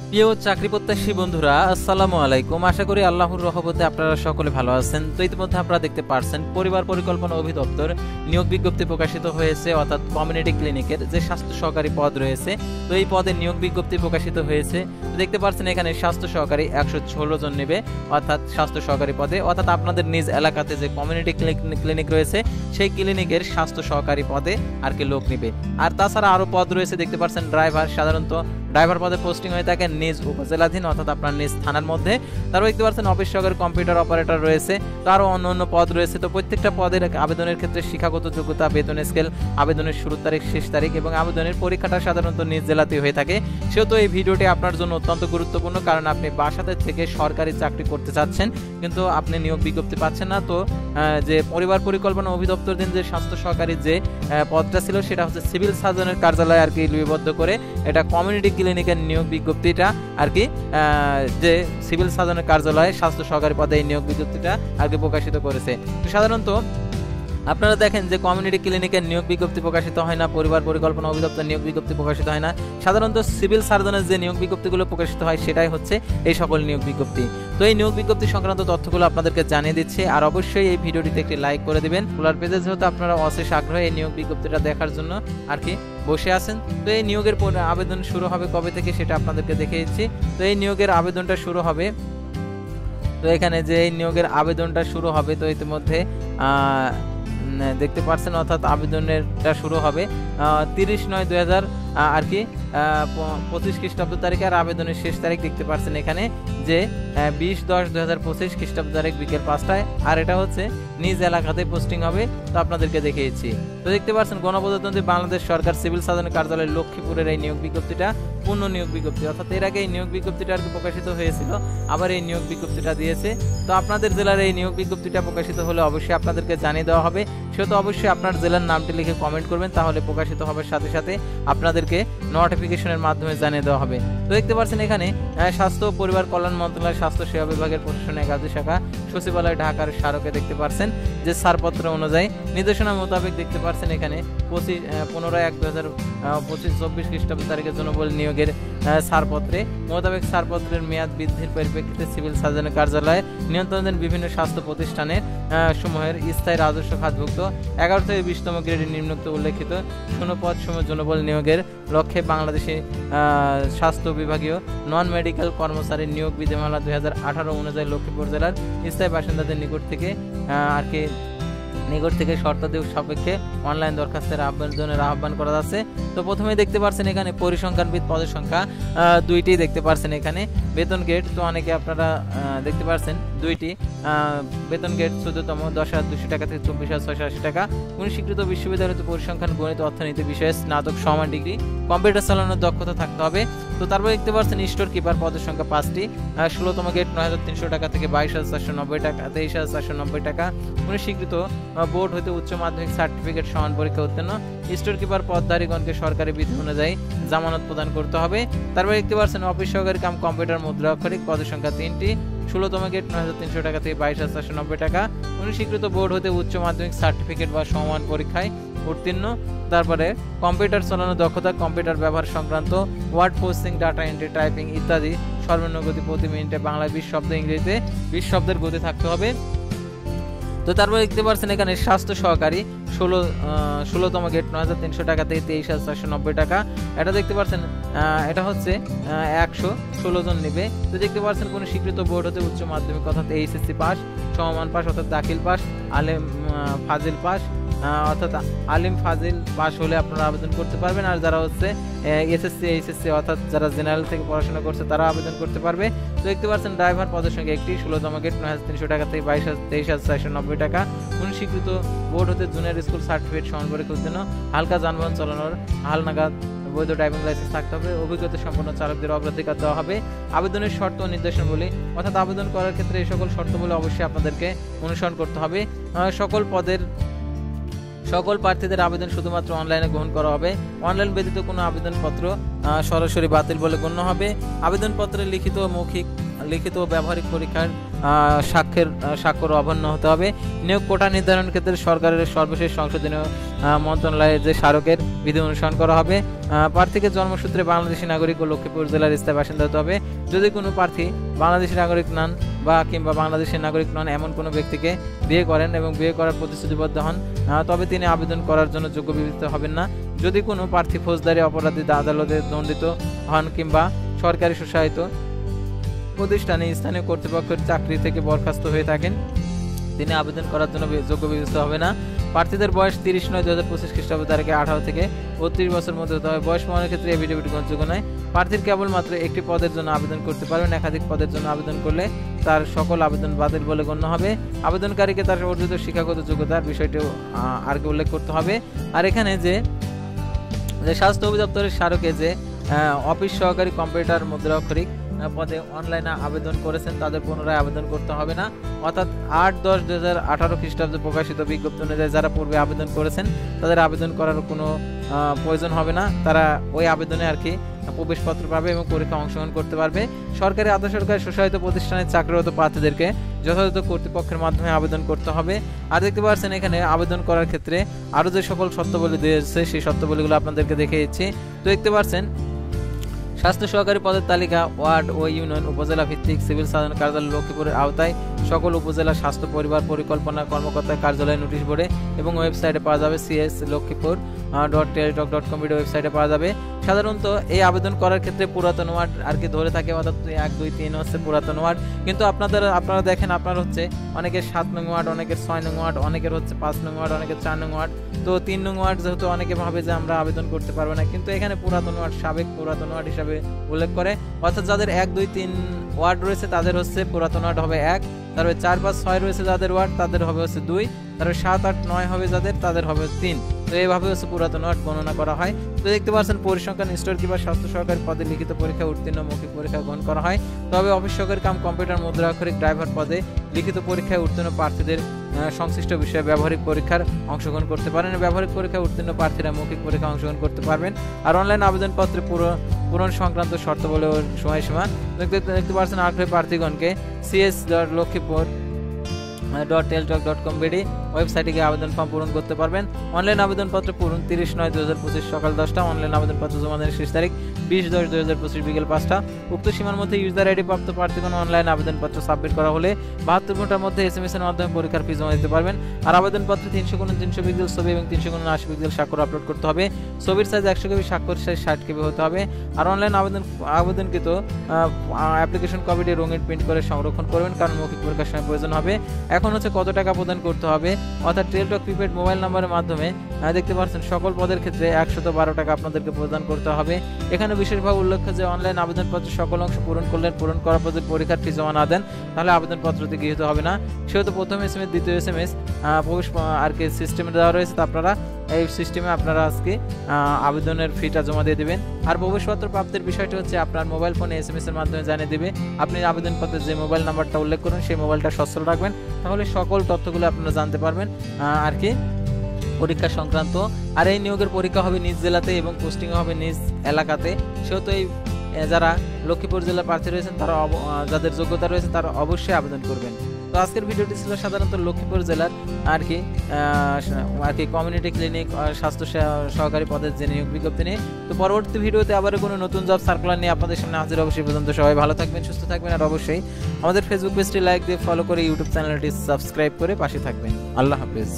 প্রিয় চাকরি প্রত্যাশী বন্ধুরা, আসসালামু আলাইকুম। আশা করি আল্লাহর রহমতে আপনারা সকলে ভালো আছেন। তো ইতিমধ্যে আপনারা দেখতে পারছেন পরিবার পরিকল্পনা অধিদপ্তর নিয়োগ বিজ্ঞপ্তি প্রকাশিত হয়েছে, অর্থাৎ কমিউনিটি ক্লিনিকের যে স্বাস্থ্য সহকারী পদ রয়েছে, তো এই পদে নিয়োগ বিজ্ঞপ্তি প্রকাশিত হয়েছে। তো দেখতে পাচ্ছেন এখানে স্বাস্থ্য সহকারী 116 জন নেবে, অর্থাৎ স্বাস্থ্য সহকারী পদে, অর্থাৎ আপনাদের নিজ এলাকাতে যে কমিউনিটি ক্লিনিক রয়েছে সেই ক্লিনিকের স্বাস্থ্য সহকারী পদে আর কি লোক নেবে। আর তাছাড়া আরও পদ রয়েছে, দেখতে পাচ্ছেন ড্রাইভার, সাধারণত ড্রাইভার পদে পোস্টিং হয়ে থাকে নিজ উপজেলাধীন, অর্থাৎ আপনার নিজ থানার মধ্যে। তারপর দেখতে পাচ্ছেন অফিস সহকারী কম্পিউটার অপারেটর রয়েছে, তো আরও অন্য পদ রয়েছে। তো প্রত্যেকটা পদের আবেদনের ক্ষেত্রে শিক্ষাগত যোগ্যতা, বেতন স্কেল, আবেদনের শুরুর তারিখ, শেষ তারিখ এবং আবেদনের পরীক্ষাটা সাধারণত নিজ জেলাতেই হয়ে থাকে। সেহেতু এই ভিডিওটি আপনার জন্য অত্যন্ত গুরুত্বপূর্ণ, কারণ আপনি বাসাতে থেকে সরকারি চাকরি করতে চাচ্ছেন কিন্তু আপনি নিয়োগ বিজ্ঞপ্তি পাচ্ছেন না। তো যে পরিবার পরিকল্পনা অধিদপ্তরধীন যে স্বাস্থ্য সহকারী যে পদটা ছিল সেটা হচ্ছে সিভিল সার্জনের কার্যালয়ে আর কি লিপিবদ্ধ করে এটা কমিউনিটি ক্লিনিকের নিয়োগ বিজ্ঞপ্তিটা আর কি যে সিভিল সার্জনের কার্যালয়ে স্বাস্থ্য সহকারী পদে এই নিয়োগ বিজ্ঞপ্তিটা আর কি প্রকাশিত করেছে। তো সাধারণত আপনারা দেখেন যে কমিউনিটি ক্লিনিকের নিয়োগ বিজ্ঞপ্তি প্রকাশিত হয় না, পরিবার পরিকল্পনা অধিদপ্তর নিয়োগ বিজ্ঞপ্তি প্রকাশিত হয় না। সাধারণত সিভিল সার্জনের যে নিয়োগ বিজ্ঞপ্তিগুলো প্রকাশিত হয় সেটাই হচ্ছে এই সকল নিয়োগ বিজ্ঞপ্তি। তো এই নিয়োগ বিজ্ঞপ্তি সংক্রান্ত তথ্যগুলো আপনাদেরকে জানিয়ে দিচ্ছে। আর অবশ্যই এই ভিডিওটিতে একটি লাইক করে দিবেন। পোলার পেজে যেহেতু আপনারা অশেষ আগ্রহে এই নিয়োগ বিজ্ঞপ্তিটা দেখার জন্য আর কি বসে আছেন। তো এই নিয়োগের আবেদন শুরু হবে কবে থেকে সেটা আপনাদেরকে দেখে দিচ্ছি। তো এই নিয়োগের আবেদনটা শুরু হবে, তো এখানে যে এই নিয়োগের আবেদনটা শুরু হবে, তো ইতিমধ্যে দেখতে পাচ্ছেন, অর্থাৎ আবেদনেরটা শুরু হবে 30/9/2000 আর কি 25 খ্রিস্টাব্দ তারিখে। আর আবেদনের শেষ তারিখ দেখতে পাচ্ছেন এখানে যে 20/10/2025 খ্রিস্টাব্দ তারিখ বিকেল 5টায়। আর এটা হচ্ছে নিজ এলাকাতে পোস্টিং হবে, তো আপনাদেরকে দেখিয়েছি। তো দেখতে পাচ্ছেন গণপ্রজাতন্ত্রী বাংলাদেশ সরকার সিভিল সার্জনের কার্যালয় লক্ষ্মীপুরের এই নিয়োগ বিজ্ঞপ্তিটা পূর্ণ নিয়োগ বিজ্ঞপ্তি, অর্থাৎ এর আগে এই নিয়োগ বিজ্ঞপ্তিটা আর কি প্রকাশিত হয়েছিল, আবার এই নিয়োগ বিজ্ঞপ্তিটা দিয়েছে। তো আপনাদের জেলার এই নিয়োগ বিজ্ঞপ্তিটা প্রকাশিত হলে অবশ্যই আপনাদেরকে জানিয়ে দেওয়া হবে। সেহেতু অবশ্যই আপনার জেলার নামটি লিখে কমেন্ট করবেন, তাহলে প্রকাশিত হবার সাথে সাথে আপনাদেরকে নোটিফিকেশনের মাধ্যমে জানিয়ে দেওয়া হবে। তো দেখতে পাচ্ছেন এখানে স্বাস্থ্য ও পরিবার কল্যাণ মন্ত্রণালয় স্বাস্থ্য সেবা বিভাগের প্রশাসনের কার্য শাখা সচিবালয় ঢাকার স্মারকে দেখতে পাচ্ছেন যে ছাড়পত্র অনুযায়ী নির্দেশনা মোতাবেক দেখতে পাচ্ছেন এখানে 15/1/2025 খ্রিস্টাব্দ তারিখের জনবল নিয়োগের ছাড়পত্রে মোতাবেক ছাড়পত্রের মেয়াদ বৃদ্ধির পরিপ্রেক্ষিতে সিভিল সার্জনের কার্যালয়ে নিয়ন্ত্রণাধীন বিভিন্ন স্বাস্থ্য প্রতিষ্ঠানের সমূহের স্থায়ী রাজস্ব খাতভুক্ত 11 থেকে 20তম গ্রেডের নিম্নোক্ত উল্লেখিত শূন্যপদ সমূহ জনবল নিয়োগের লক্ষ্যে বাংলাদেশে স্বাস্থ্য বিভাগীয় নন মেডিকেল কর্মচারী নিয়োগ বিধিমালা 2018 অনুযায়ী লক্ষ্মীপুর জেলার স্থায়ী বাসিন্দাদের নিকট থেকে শর্তাদি সাপেক্ষে অনলাইন দরখাস্তের আবেদনের আহ্বান করা যাচ্ছে। তো প্রথমে দেখতে পাচ্ছেন এখানে পরিসংখ্যানবিদ পদের সংখ্যা 2টি দেখতে পাচ্ছেন এখানে। বেতন গেট তো অনেকে আপনারা দেখতে পাচ্ছেন 2টি বেতন গেট 14তম 10,200 টাকা থেকে 24,680 টাকা। কোন স্বীকৃত বিশ্ববিদ্যালয়তে পরিসংখ্যান, গণিত, অর্থনীতি বিষয়ে স্নাতক সমান ডিগ্রি, কম্পিউটার চালানোর দক্ষতা থাকতে হবে। তো তারপর দেখতে পাচ্ছেন স্টোর কিপার পদের সংখ্যা 5টি। 16তম গেট 9,300 টাকা থেকে 22,490 টাকা, 23,490 টাকা। কোন স্বীকৃত বোর্ড হতে উচ্চ মাধ্যমিক সার্টিফিকেট সমান পরীক্ষা উত্তীর্ণ স্টোর কিপার পদধারীগণকে সরকারি বিধি অনুযায়ী জামানত প্রদান করতে হবে। তারপর দেখতে পাচ্ছেন অফিস সহকারী কাম কম্পিউটার মুদ্রা অক্ষরিক পদের সংখ্যা 3টি। 16তম গেট 9,300 টাকা থেকে 22,490 টাকা। কোন স্বীকৃত বোর্ড হতে উচ্চ মাধ্যমিক সার্টিফিকেট বা সমান পরীক্ষায় উত্তীর্ণ। তারপরে কম্পিউটার চালানোর দক্ষতা, কম্পিউটার ব্যবহার সংক্রান্ত word processing, data entry, typing ইত্যাদি সর্বনিম্ন গতি প্রতি মিনিটে বাংলায় 20 শব্দ, ইংরেজিতে 20 শব্দের গতি থাকতে হবে। তো তারপর দেখতে পাচ্ছেন এখানে স্বাস্থ্য সহকারী 16তম গেট 9,300 টাকা থেকে 23,490 টাকা। এটা দেখতে পাচ্ছেন এটা হচ্ছে 116 জন নেবে। তো দেখতে পাচ্ছেন কোন স্বীকৃত বোর্ড হতে উচ্চ মাধ্যমিক অর্থাৎ এইচএসসি পাস, সমমান পাস অর্থাৎ দাখিল পাস, আলেম ফাজিল পাস অর্থাৎ আলিম ফাজিল পাস হলে আপনারা আবেদন করতে পারবেন। আর যারা হচ্ছে এসএসসি এইচএসসি অর্থাৎ যারা জেনারেল থেকে পড়াশোনা করছে তারা আবেদন করতে পারবে। তো দেখতে পাচ্ছেন ড্রাইভার পদের সংখ্যা 1টি। 16তম গেট 9,300 টাকা থেকে 23,490 টাকা। কোন স্বীকৃত বোর্ড হতে জুনিয়র স্কুল সার্টিফিকেট সমান পরীক্ষা উত্তীর্ণ, হালকা যানবাহন চালানোর হালনাগাদ বৈধ ড্রাইভিং লাইসেন্স থাকতে হবে। অভিজ্ঞতা সম্পন্ন চালকদের অগ্রাধিকার দেওয়া হবে। আবেদনের শর্ত ও নির্দেশনাবলী, অর্থাৎ আবেদন করার ক্ষেত্রে এই সকল শর্তগুলো অবশ্যই আপনাদেরকে অনুসরণ করতে হবে। সকল পদের সকল প্রার্থীদের আবেদন শুধুমাত্র অনলাইনে গ্রহণ করা হবে। অনলাইন ব্যতীত কোনো আবেদনপত্র সরাসরি বাতিল বলে গণ্য হবে। আবেদনপত্রে লিখিত ও ব্যবহারিক পরীক্ষার স্বাক্ষর অমান্য হতে হবে। নিয়োগ কোটা নির্ধারণ ক্ষেত্রে সরকারের সর্বশেষ সংশোধনীয় মন্ত্রণালয়ের যে স্মারকের বিধি অনুসরণ করা হবে। প্রার্থীকে জন্মসূত্রে বাংলাদেশী নাগরিক ও লক্ষ্মীপুর জেলার স্থায়ী বাসিন্দা হতে হবে। যদি কোনো প্রার্থী বাংলাদেশী নাগরিক নন কিংবা বাংলাদেশের নাগরিক নন এমন কোনো ব্যক্তিকে বিয়ে করেন এবং বিয়ে করার প্রতিশ্রুতিবদ্ধ হন, তবে তিনি আবেদন করার জন্য যোগ্য বিবেচিত হবেন না। যদি কোনো প্রার্থী ফৌজদারি অপরাধী আদালতে দণ্ডিত হন কিংবা সরকারি স্বশাসিত প্রতিষ্ঠানে স্থানীয় কর্তৃপক্ষের চাকরি থেকে বরখাস্ত হয়ে থাকেন, তিনি আবেদন করার জন্য যোগ্য বিবেচিত হবে না। প্রার্থীদের বয়স 30/9/2025 খ্রিস্টাব্দ তারিখে 18 থেকে 32 বছর মধ্যে হতে হবে। বয়স প্রমাণের ক্ষেত্রে এফিডেভিট গ্রহণযোগ্য নয়। প্রার্থীর কেবলমাত্র একটি পদের জন্য আবেদন করতে পারবেন। একাধিক পদের জন্য আবেদন করলে তার সকল আবেদন বাতিল বলে গণ্য হবে। আবেদনকারীকে তার অর্জিত শিক্ষাগত যোগ্যতার বিষয়টিও আগে উল্লেখ করতে হবে। আর এখানে যে স্বাস্থ্য অধিদপ্তরের স্মারকে যে অফিস সহকারী কম্পিউটার মুদ্রাক্ষরিক পদে অনলাইনে আবেদন করেছেন তাদের পুনরায় আবেদন করতে হবে না। অর্থাৎ 8/10/2018 খ্রিস্টাব্দে প্রকাশিত বিজ্ঞপ্তি অনুযায়ী যারা পূর্বে আবেদন করেছেন তাদের আবেদন করার কোনো প্রয়োজন হবে না। তারা ওই আবেদনে আর কি প্রবেশপত্র পাবে এবং পরীক্ষা অংশগ্রহণ করতে পারবে। সরকারি আধা সরকারি স্বশাসিত প্রতিষ্ঠানের চাকরিরত প্রার্থীদেরকে যথাযথ কর্তৃপক্ষের মাধ্যমে আবেদন করতে হবে। আর দেখতে পাচ্ছেন এখানে আবেদন করার ক্ষেত্রে আরও যে সকল শর্তাবলী দিয়েছে সেই শর্তাবলীগুলো আপনাদেরকে দেখে দিচ্ছি। তো দেখতে পাচ্ছেন স্বাস্থ্য সহকারী পদের তালিকা ওয়ার্ড ও ইউনিয়ন উপজেলা ভিত্তিক সিভিল সার্জন কার্যালয় লক্ষ্মীপুরের আওতায় সকল উপজেলা স্বাস্থ্য পরিবার পরিকল্পনা কর্মকর্তার কার্যালয়ে নোটিশ বোর্ডে এবং ওয়েবসাইটে পাওয়া যাবে। cs.lokkipur.teletalk.com ওয়েবসাইটে পাওয়া যাবে। সাধারণত এই আবেদন করার ক্ষেত্রে পুরাতন ওয়ার্ড আর কি ধরে থাকে, অর্থাৎ 1, 2, 3 হচ্ছে পুরাতন ওয়ার্ড। কিন্তু আপনারা দেখেন আপনার হচ্ছে অনেকের 7 নং ওয়ার্ড, অনেকের 6 নং ওয়ার্ড, অনেকের হচ্ছে 5 নং ওয়ার্ড, অনেকের 4 নং ওয়ার্ড। তো 3 নং ওয়ার্ড যেহেতু অনেকে ভাবে যে আমরা আবেদন করতে পারবো না, কিন্তু এখানে পুরাতন ওয়ার্ড সাবেক পুরাতন ওয়ার্ড হিসাবে উল্লেখ করে। অর্থাৎ যাদের 1, 2, 3 ওয়ার্ড রয়েছে তাদের হচ্ছে পুরাতন ওয়ার্ড হবে 1, তারপরে 4, 5, 6 রয়েছে যাদের ওয়ার্ড তাদের হবে হচ্ছে 2, তারপরে 7, 8, 9 হবে তাদের হবে 3। তো এইভাবে হচ্ছে পুরাতন ওয়ার্ড গণনা করা হয়। তো দেখতে পাচ্ছেন পরিসংখ্যান স্টোর কিংবা স্বাস্থ্য সহকারী পদে লিখিত পরীক্ষা উত্তীর্ণ মৌখিক পরীক্ষা গ্রহণ করা হয়। তবে অফিস সহকারী কাম কম্পিউটার মুদ্রাক্ষরিক ড্রাইভার পদে লিখিত পরীক্ষায় উত্তীর্ণ প্রার্থীদের সংশ্লিষ্ট বিষয়ে ব্যবহারিক পরীক্ষার অংশগ্রহণ করতে পারেন। ব্যবহারিক পরীক্ষায় উত্তীর্ণ প্রার্থীরা মৌখিক পরীক্ষা অংশগ্রহণ করতে পারবেন। আর অনলাইন আবেদনপত্রে পূরণ সংক্রান্ত শর্তাবলী ও সময়সীমা দেখতে পাচ্ছেন। আগ্রহী প্রার্থীগণকে cs.lokkipur.teletalk.com ওয়েবসাইটে গিয়ে আবেদন ফর্ম পূরণ করতে পারবেন। অনলাইন আবেদনপত্র পূরণ 30/9/2025 সকাল 10টা। অনলাইন আবেদনপত্র জমা দেওয়ার শেষ তারিখ 20/10/2025 বিকেল 5টা। উক্ত সীমার মধ্যে ইউজার আইডি প্রাপ্ত প্রার্থীগণ অনলাইন আবেদনপত্র সাবমিট করা হলে 72 ঘন্টার মধ্যে SMS এর মাধ্যমে পরীক্ষার ফি জমা দিতে পারবেন। আর আবেদনপত্রে 300x300 পিক্সেল ছবি এবং 300x80 পিক্সেল স্বাক্ষর আপলোড করতে হবে। ছবির সাইজ 100 KB, স্বাক্ষর সাইজ 60 KB হতে হবে। আর অনলাইন আবেদনকৃত অ্যাপ্লিকেশন কপিটি রঙিন প্রিন্ট করে সংরক্ষণ করবেন, কারণ মৌখিক পরীক্ষার সময় প্রয়োজন হবে। এখন হচ্ছে কত টাকা প্রদান করতে হবে, অর্থাৎ টেলটক প্রিপেড মোবাইল নাম্বারের মাধ্যমে দেখতে পাচ্ছেন সকল পদের ক্ষেত্রে 112 টাকা আপনাদেরকে প্রদান করতে হবে। এখানে বিশেষভাবে উল্লেখ্য যে অনলাইন আবেদনপত্রের সকল অংশ পূরণ করার পর পরীক্ষার ফি জমা না দেন তাহলে আবেদনপত্রটি গৃহীত হবে না। সেহেতু প্রথম SMS দ্বিতীয় SMS প্রবেশ আর কি সিস্টেমে দেওয়া রয়েছে। আপনারা এই সিস্টেমে আপনারা আজকে আবেদনের ফিটা জমা দিয়ে দেবেন। আর প্রবেশপত্র প্রাপ্তির বিষয়টি হচ্ছে আপনার মোবাইল ফোনে SMS এর মাধ্যমে জানিয়ে দেবে। আপনি আবেদনপত্রে যে মোবাইল নাম্বারটা উল্লেখ করুন সেই মোবাইলটা সচল রাখবেন, তাহলে সকল তথ্যগুলো আপনারা জানতে পারবেন আর কি পরীক্ষা সংক্রান্ত। আর এই নিয়োগের পরীক্ষা হবে নিজ জেলাতে এবং পোস্টিং হবে নিজ এলাকাতে। সেহেতু এই যারা লক্ষ্মীপুর জেলার প্রার্থী রয়েছেন তারা যাদের যোগ্যতা রয়েছে তারা অবশ্যই আবেদন করবেন। তো আজকের ভিডিওটি ছিল সাধারণত লক্ষ্মীপুর জেলার আর কি কমিউনিটি ক্লিনিক স্বাস্থ্য সহকারী পদের যে নিয়োগ বিজ্ঞপ্তি নিয়ে। তো পরবর্তী ভিডিওতে আবার কোনো নতুন জব সার্কুলার নিয়ে আপনাদের সামনে হাজির। অবশ্যই পর্যন্ত সবাই ভালো থাকবেন, সুস্থ থাকবেন, আর অবশ্যই আমাদের ফেসবুক পেজটি লাইক দিয়ে ফলো করে ইউটিউব চ্যানেলটি সাবস্ক্রাইব করে পাশে থাকবেন। আল্লাহ হাফেজ।